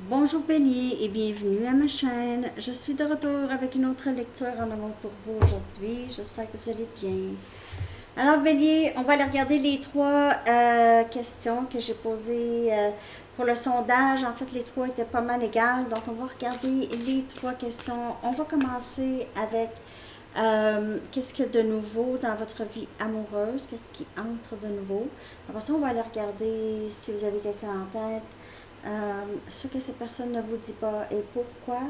Bonjour Bélier et bienvenue à ma chaîne. Je suis de retour avec une autre lecture en amour pour vous aujourd'hui. J'espère que vous allez bien. Alors Bélier, on va aller regarder les trois questions que j'ai posées pour le sondage. En fait, les trois étaient pas mal égales, donc on va regarder les trois questions. On va commencer avec qu'est-ce qu'il y a de nouveau dans votre vie amoureuse? Qu'est-ce qui entre de nouveau? Après ça, on va aller regarder si vous avez quelqu'un en tête. Ce que cette personne ne vous dit pas et pourquoi.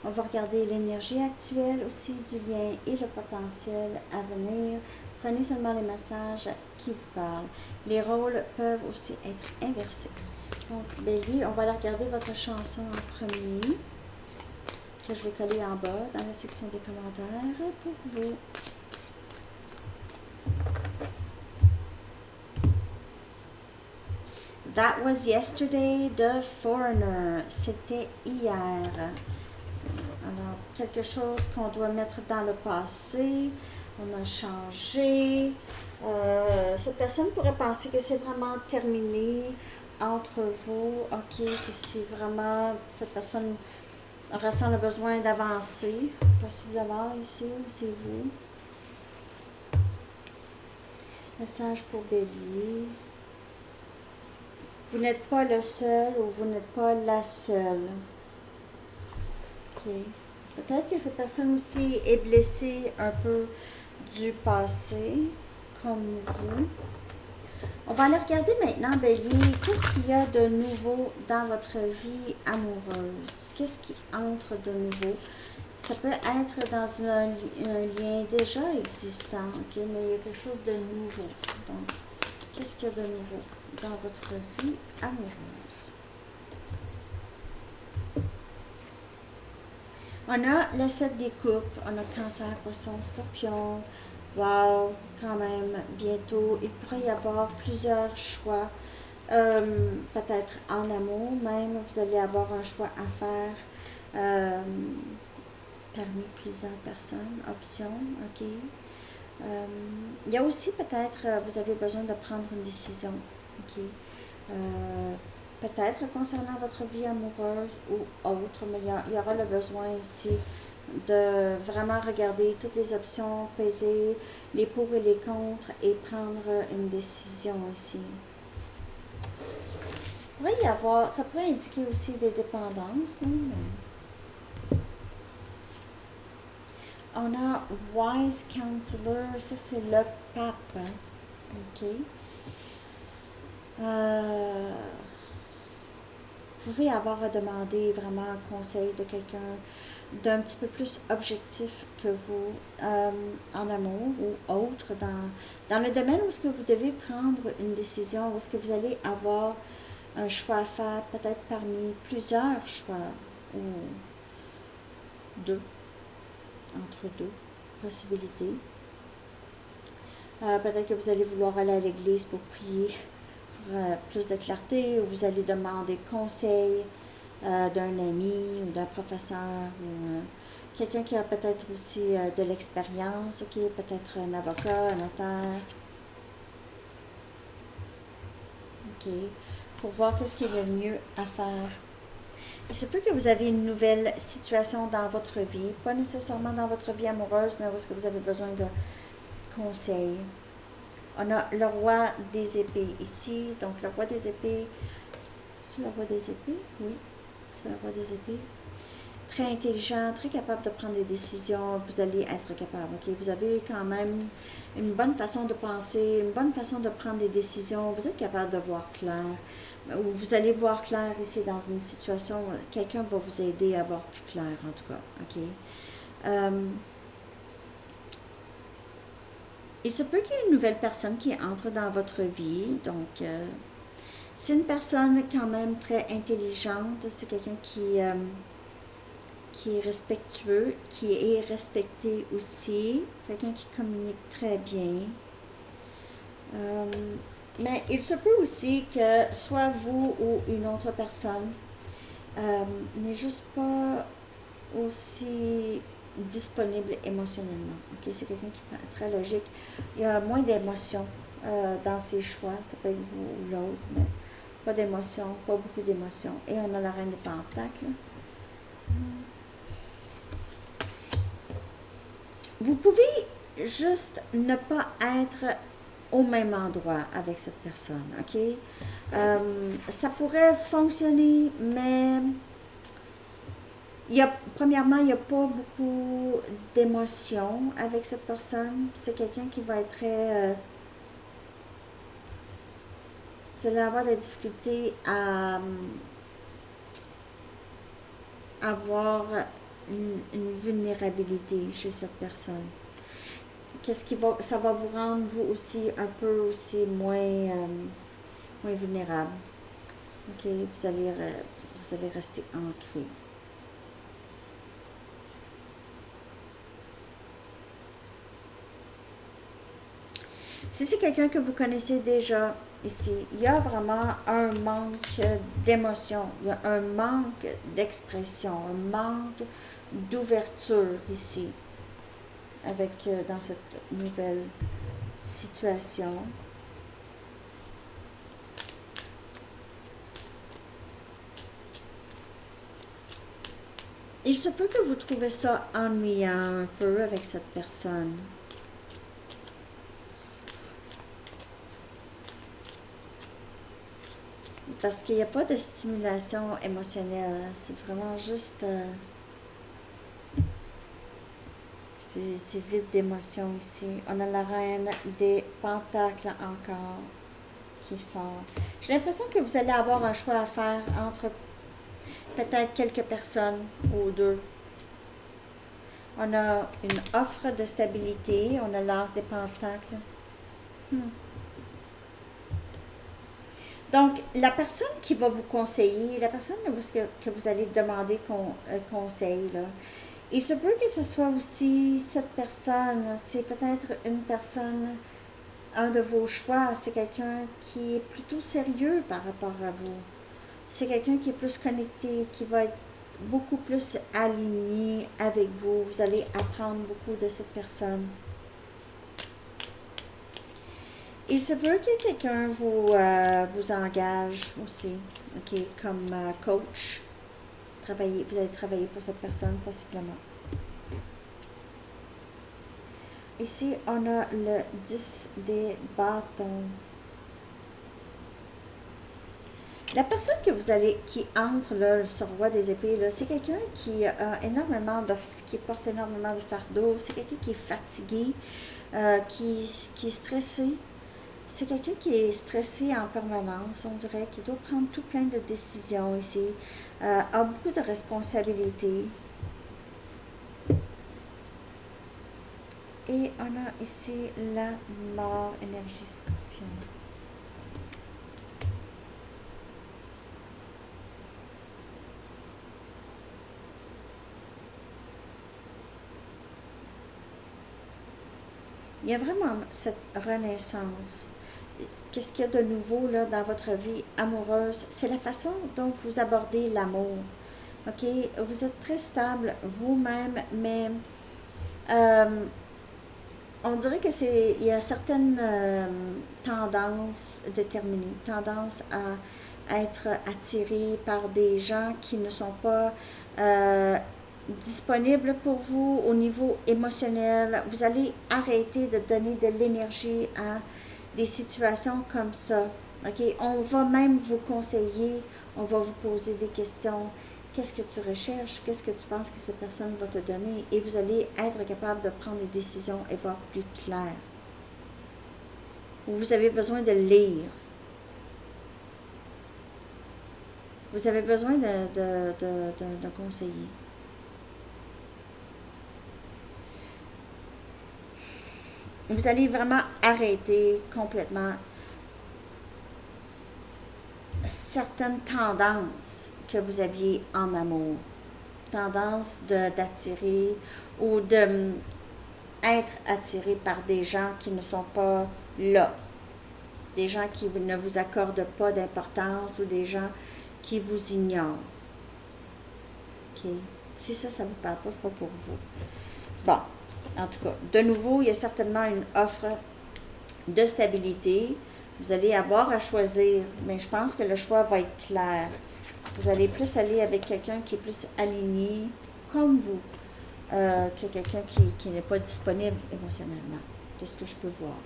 On va regarder l'énergie actuelle aussi du lien et le potentiel à venir. Prenez seulement les messages qui vous parlent. Les rôles peuvent aussi être inversés. Donc, Bélier, on va aller regarder votre chanson en premier, que je vais coller en bas dans la section des commentaires pour vous. That was yesterday, The Foreigner. C'était hier. Alors, quelque chose qu'on doit mettre dans le passé. On a changé. Cette personne pourrait penser que c'est vraiment terminé entre vous. Ok, que c'est vraiment cette personne ressent le besoin d'avancer. Possiblement ici, c'est vous. Message pour Bélier. Vous n'êtes pas le seul ou vous n'êtes pas la seule. Ok. Peut-être que cette personne aussi est blessée un peu du passé, comme vous. On va aller regarder maintenant, Bélier, qu'est-ce qu'il y a de nouveau dans votre vie amoureuse? Qu'est-ce qui entre de nouveau? Ça peut être dans un lien déjà existant, ok, mais il y a quelque chose de nouveau. Donc, qu'est-ce qu'il y a de nouveau dans votre vie amoureuse? On a le 7 des coupes, on a Cancer, Poisson, Scorpion. Wow, quand même, bientôt, il pourrait y avoir plusieurs choix. Peut-être en amour même, vous allez avoir un choix à faire parmi plusieurs personnes, options, ok. Il y a aussi peut-être, vous avez besoin de prendre une décision, ok. Peut-être concernant votre vie amoureuse ou autre, mais il y aura le besoin ici de vraiment regarder toutes les options, peser les pour et les contre et prendre une décision ici. Il pourrait y avoir, ça pourrait indiquer aussi des dépendances, non? On a Wise Counselor, ça c'est le pape, hein? Ok. Vous pouvez avoir à demander vraiment un conseil de quelqu'un d'un petit peu plus objectif que vous en amour ou autre dans le domaine où est-ce que vous devez prendre une décision, où est-ce que vous allez avoir un choix à faire, peut-être parmi plusieurs choix ou deux, entre deux possibilités. Peut-être que vous allez vouloir aller à l'église pour prier pour plus de clarté, ou vous allez demander conseil d'un ami ou d'un professeur ou quelqu'un qui a peut-être aussi de l'expérience, ok, peut-être un avocat, un notaire, ok, pour voir qu'est-ce qui est le mieux à faire. Il se peut que vous avez une nouvelle situation dans votre vie, pas nécessairement dans votre vie amoureuse, mais où est-ce que vous avez besoin de conseils. On a le roi des épées ici, donc le roi des épées, c'est le roi des épées? Oui, c'est le roi des épées. Très intelligent, très capable de prendre des décisions, vous allez être capable, ok? Vous avez quand même une bonne façon de penser, une bonne façon de prendre des décisions, vous êtes capable de voir clair, ou vous allez voir clair ici dans une situation, quelqu'un va vous aider à voir plus clair en tout cas, ok? Il se peut qu'il y ait une nouvelle personne qui entre dans votre vie, donc c'est une personne quand même très intelligente, c'est quelqu'un qui est respectueux, qui est respecté aussi, quelqu'un qui communique très bien. Mais il se peut aussi que soit vous ou une autre personne n'est juste pas aussi disponible émotionnellement. Okay? C'est quelqu'un qui est très logique. Il y a moins d'émotions dans ses choix. Ça peut être vous ou l'autre, mais Pas d'émotion, pas beaucoup d'émotion. Et on a la reine des pentacles. Vous pouvez juste ne pas être au même endroit avec cette personne, ok? Ça pourrait fonctionner, mais premièrement, il n'y a pas beaucoup d'émotions avec cette personne. C'est quelqu'un qui va être très... vous allez avoir des difficultés à avoir une vulnérabilité chez cette personne. Ça va vous rendre vous aussi un peu aussi moins vulnérable. Ok, vous allez rester ancré. Si c'est quelqu'un que vous connaissez déjà ici, il y a vraiment un manque d'émotion, il y a un manque d'expression, un manque d'ouverture ici, dans cette nouvelle situation. Il se peut que vous trouvez ça ennuyant un peu avec cette personne. Parce qu'il n'y a pas de stimulation émotionnelle. C'est vraiment juste... c'est vide d'émotion ici. On a la reine des pentacles encore qui sort. J'ai l'impression que vous allez avoir un choix à faire entre peut-être quelques personnes ou deux. On a une offre de stabilité. On a l'as des pentacles. Donc, la personne qui va vous conseiller, la personne que vous allez demander conseil, là, il se peut que ce soit aussi cette personne, c'est peut-être une personne, un de vos choix, c'est quelqu'un qui est plutôt sérieux par rapport à vous. C'est quelqu'un qui est plus connecté, qui va être beaucoup plus aligné avec vous. Vous allez apprendre beaucoup de cette personne. Il se peut que quelqu'un vous engage aussi, ok, comme coach. Vous allez travailler pour cette personne possiblement. Ici, on a le 10 des bâtons. La personne qui entre là, sur le roi des épées, c'est quelqu'un qui qui porte énormément de fardeau. C'est quelqu'un qui est fatigué, qui est stressé. C'est quelqu'un qui est stressé en permanence, on dirait, qui doit prendre tout plein de décisions ici, a beaucoup de responsabilités. Et on a ici la mort, énergie scorpion. Il y a vraiment cette renaissance. Qu'est-ce qu'il y a de nouveau là, dans votre vie amoureuse? C'est la façon dont vous abordez l'amour. OK? Vous êtes très stable vous-même, mais on dirait il y a certaines tendances déterminées, tendance à être attiré par des gens qui ne sont pas disponibles pour vous au niveau émotionnel. Vous allez arrêter de donner de l'énergie à des situations comme ça. OK? On va même vous conseiller, on va vous poser des questions. Qu'est-ce que tu recherches? Qu'est-ce que tu penses que cette personne va te donner? Et vous allez être capable de prendre des décisions et voir plus clair. Vous avez besoin de lire. Vous avez besoin de conseiller. Vous allez vraiment arrêter complètement certaines tendances que vous aviez en amour. Tendance d'attirer ou de être attiré par des gens qui ne sont pas là. Des gens qui ne vous accordent pas d'importance ou des gens qui vous ignorent. OK? Si ça ne vous parle pas, c'est pas pour vous. Bon, en tout cas, de nouveau, il y a certainement une offre de stabilité. Vous allez avoir à choisir, mais je pense que le choix va être clair. Vous allez plus aller avec quelqu'un qui est plus aligné, comme vous, que quelqu'un qui n'est pas disponible émotionnellement, de ce que je peux voir.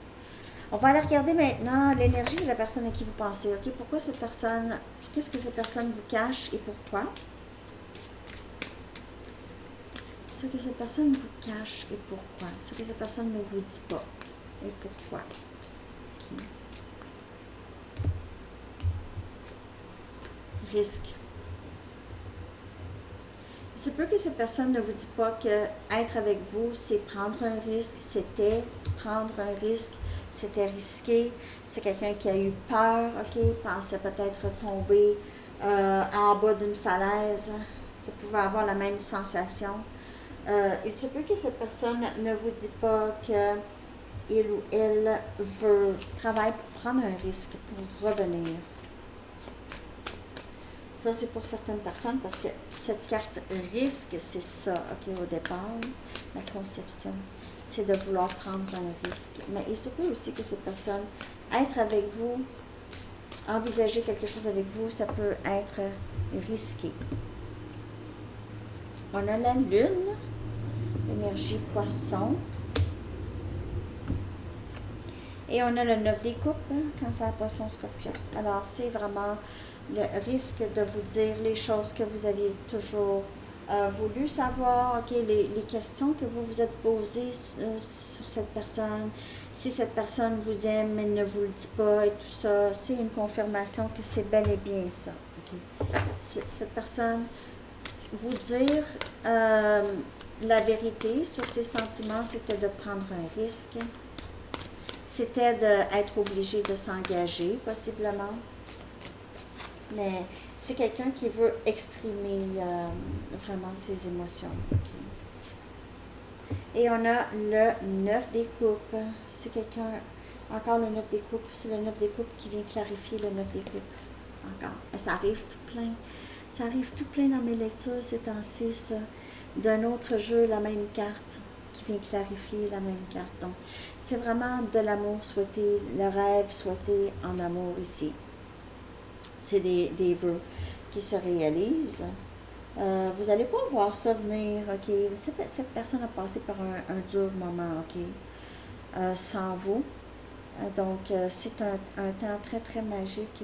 On va aller regarder maintenant l'énergie de la personne à qui vous pensez. OK? Pourquoi cette personne, qu'est-ce que cette personne vous cache et pourquoi? Ce que cette personne vous cache et pourquoi? Ce que cette personne ne vous dit pas et pourquoi? OK. Risque. Il se peut que cette personne ne vous dit pas que être avec vous, c'est prendre un risque, c'était prendre un risque, c'était risqué, c'est quelqu'un qui a eu peur, OK, pensait peut-être tomber en bas d'une falaise, ça pouvait avoir la même sensation. Il se peut que cette personne ne vous dit pas que il ou elle veut travailler pour prendre un risque, pour revenir. Ça, c'est pour certaines personnes parce que cette carte risque, c'est ça, OK, au départ, la conception, c'est de vouloir prendre un risque. Mais il se peut aussi que cette personne, être avec vous, envisager quelque chose avec vous, ça peut être risqué. On a la lune, énergie poisson. Et on a le 9 des coupes, cancer, poisson, scorpion. Alors, c'est vraiment le risque de vous dire les choses que vous aviez toujours voulu savoir, OK, les questions que vous vous êtes posées sur cette personne. Si cette personne vous aime, mais ne vous le dit pas et tout ça, c'est une confirmation que c'est bel et bien ça. OK. Cette personne, vous dire la vérité sur ses sentiments, c'était de prendre un risque. C'était d'être obligé de s'engager, possiblement. Mais c'est quelqu'un qui veut exprimer vraiment ses émotions. Okay. Et on a le 9 des coupes. C'est quelqu'un, encore le 9 des coupes, c'est le 9 des coupes qui vient clarifier le 9 des coupes. Encore. Et ça arrive tout plein. Ça arrive tout plein dans mes lectures ces temps-ci, ça. D'un autre jeu, la même carte qui vient clarifier la même carte. Donc, c'est vraiment de l'amour souhaité, le rêve souhaité en amour ici. C'est des vœux qui se réalisent. Vous n'allez pas voir ça venir, OK? Cette personne a passé par un dur moment, OK? Sans vous. Donc, c'est un temps très, très magique,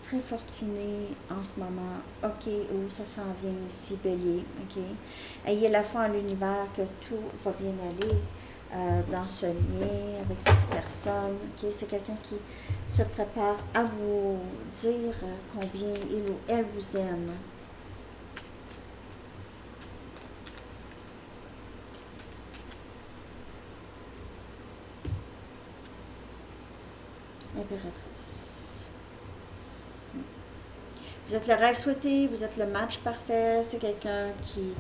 très fortuné en ce moment, OK, où ça s'en vient ici, Bélier, OK? Ayez la foi en l'univers que tout va bien aller dans ce lien avec cette personne, OK? C'est quelqu'un qui se prépare à vous dire combien il ou elle vous aime. Impératrice. Vous êtes le rêve souhaité, vous êtes le match parfait, c'est quelqu'un qui,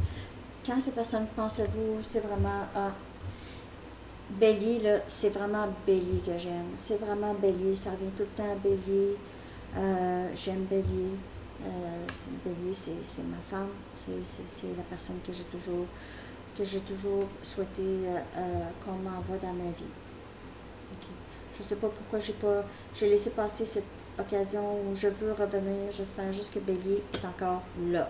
quand ces personnes pensent à vous, c'est vraiment, Bélier, là, c'est vraiment Bélier que j'aime. C'est vraiment Bélier, ça revient tout le temps à Bélier. J'aime Bélier. Bélier, c'est ma femme. C'est la personne que j'ai toujours souhaité qu'on m'envoie dans ma vie. Okay. Je ne sais pas pourquoi j'ai laissé passer cette occasion où je veux revenir. J'espère juste que Bélier est encore là.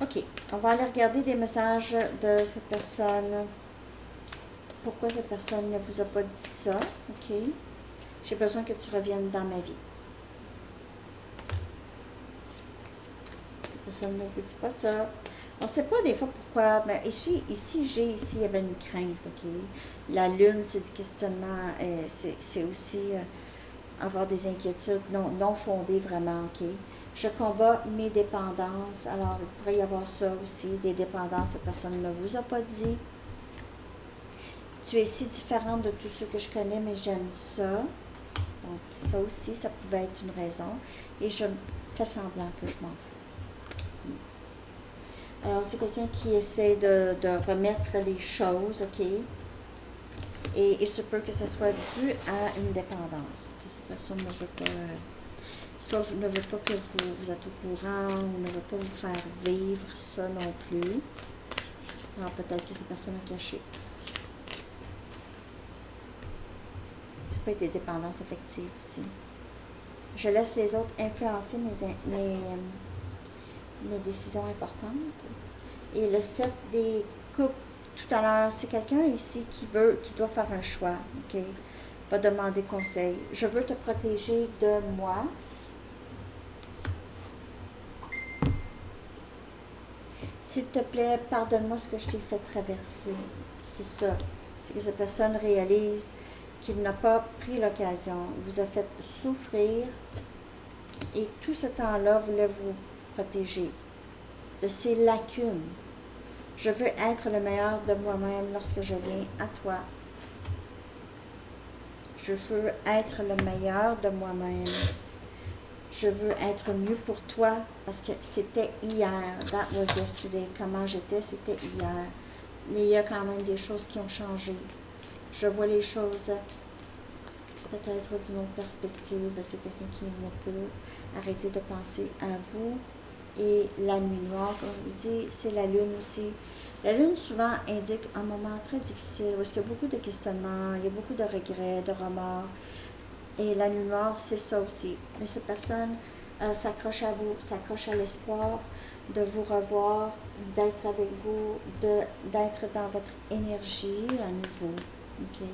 OK, on va aller regarder des messages de cette personne. Pourquoi cette personne ne vous a pas dit ça? OK. J'ai besoin que tu reviennes dans ma vie. Cette personne ne vous dit pas ça. On ne sait pas des fois pourquoi, mais ici, il y avait une crainte, OK? La lune, c'est des questionnements, c'est aussi avoir des inquiétudes non fondées vraiment, OK? Je combats mes dépendances. Alors, il pourrait y avoir ça aussi, des dépendances. Cette personne ne vous a pas dit. Tu es si différente de tous ceux que je connais, mais j'aime ça. Donc, ça aussi, ça pouvait être une raison. Et je fais semblant que je m'en fous. Alors, c'est quelqu'un qui essaie de remettre les choses, OK? Et il se peut que ce soit dû à une dépendance. Puis cette personne ne veut pas... Sauf ne veut pas que vous êtes au courant ou ne veut pas vous faire vivre ça non plus. Alors peut-être que cette personne a caché. peut être des dépendances affectives aussi. Je laisse les autres influencer mes décisions importantes. Et le cercle des couples, tout à l'heure, c'est quelqu'un ici qui doit faire un choix, ok? Va demander conseil. Je veux te protéger de moi. S'il te plaît, pardonne-moi ce que je t'ai fait traverser. C'est ça. C'est que cette personne réalise qu'il n'a pas pris l'occasion, vous a fait souffrir et tout ce temps-là voulait vous protéger de ces lacunes. Je veux être le meilleur de moi-même lorsque je viens à toi. Je veux être le meilleur de moi-même. Je veux être mieux pour toi parce que c'était hier. That was yesterday. Comment j'étais, c'était hier. Mais il y a quand même des choses qui ont changé. Je vois les choses peut-être d'une autre perspective. C'est quelqu'un qui ne peut arrêter de penser à vous. Et la nuit noire, comme je vous dis, c'est la lune aussi. La lune souvent indique un moment très difficile où il y a beaucoup de questionnements, il y a beaucoup de regrets, de remords. Et la nuit noire, c'est ça aussi. Mais cette personne s'accroche à vous, s'accroche à l'espoir de vous revoir, d'être avec vous, d'être dans votre énergie à nouveau. Okay?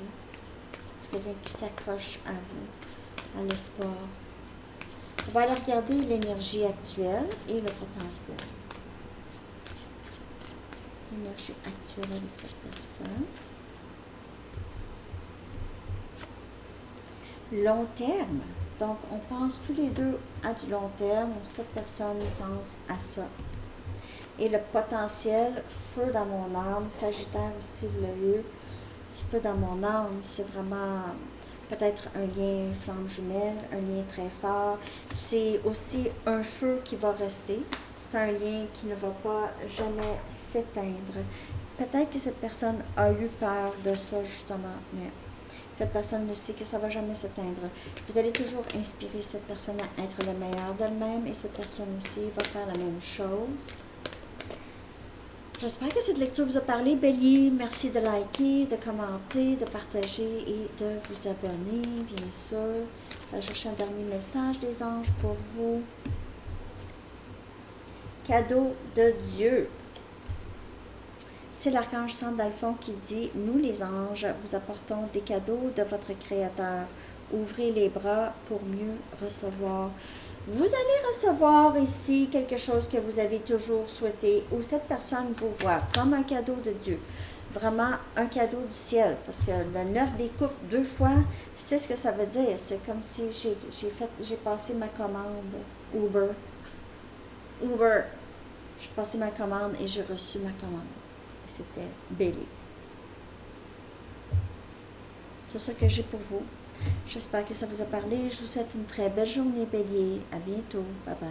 C'est quelqu'un qui s'accroche à vous, à l'espoir. On va aller regarder l'énergie actuelle et le potentiel. L'énergie actuelle avec cette personne. Long terme. Donc, on pense tous les deux à du long terme. Cette personne pense à ça. Et le potentiel, feu dans mon âme, Sagittaire aussi l'a eu. C'est feu dans mon âme, c'est vraiment peut-être un lien flamme jumelle, un lien très fort. C'est aussi un feu qui va rester. C'est un lien qui ne va pas jamais s'éteindre. Peut-être que cette personne a eu peur de ça justement, mais cette personne ne sait que ça ne va jamais s'éteindre. Vous allez toujours inspirer cette personne à être le meilleur d'elle-même et cette personne aussi va faire la même chose. J'espère que cette lecture vous a parlé, Bélier. Merci de liker, de commenter, de partager et de vous abonner, bien sûr. Je vais chercher un dernier message des anges pour vous. Cadeau de Dieu. C'est l'archange Sandalphon qui dit « Nous les anges, vous apportons des cadeaux de votre Créateur. Ouvrez les bras pour mieux recevoir. » Vous allez recevoir ici quelque chose que vous avez toujours souhaité ou cette personne vous voit comme un cadeau de Dieu. Vraiment un cadeau du ciel. Parce que le 9 des coupes 2 fois, c'est ce que ça veut dire. C'est comme si j'ai passé ma commande Uber. J'ai passé ma commande et j'ai reçu ma commande. C'était Bélier. C'est ça que j'ai pour vous. J'espère que ça vous a parlé. Je vous souhaite une très belle journée, Bélier. À bientôt. Bye bye.